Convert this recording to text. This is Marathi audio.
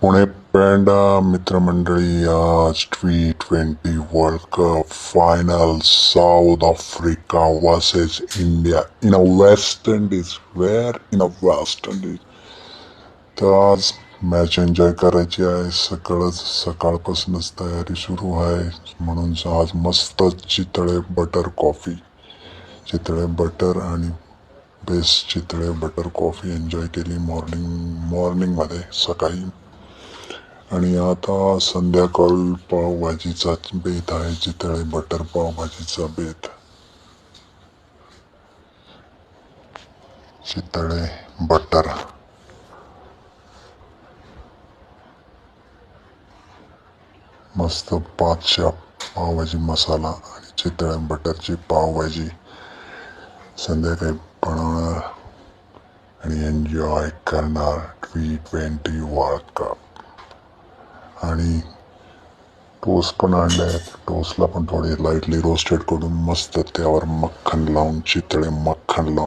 पुणे पॅन्डा मित्रमंडळी, आज T20 world cup final South Africa versus India in a West Indies. Where in a West Indies. तर आज मॅच एन्जॉय करायची आहे. सकाळपासूनच तयारी सुरू आहे. म्हणून आज मस्त Chitale butter coffee, Chitale butter आणि best Chitale butter coffee enjoy केली मॉर्निंगमध्ये सकाळी. आणि आता संध्याकाळी पावभाजीचा बेत आहे. चितळे बटर पावभाजीचा बेत. चितळे बटर, मस्त बादशाह पावभाजी मसाला आणि चितळे बटरची पावभाजी संध्याकाळी बनवणार आणि एन्जॉय करणार T20 वर्ल्ड कप. आणि टोस्ट पण आणले. टोस्टला पण थोडी लाईटली रोस्टेड करून मस्त त्यावर मक्खन लावून, चितळे मक्खन लावून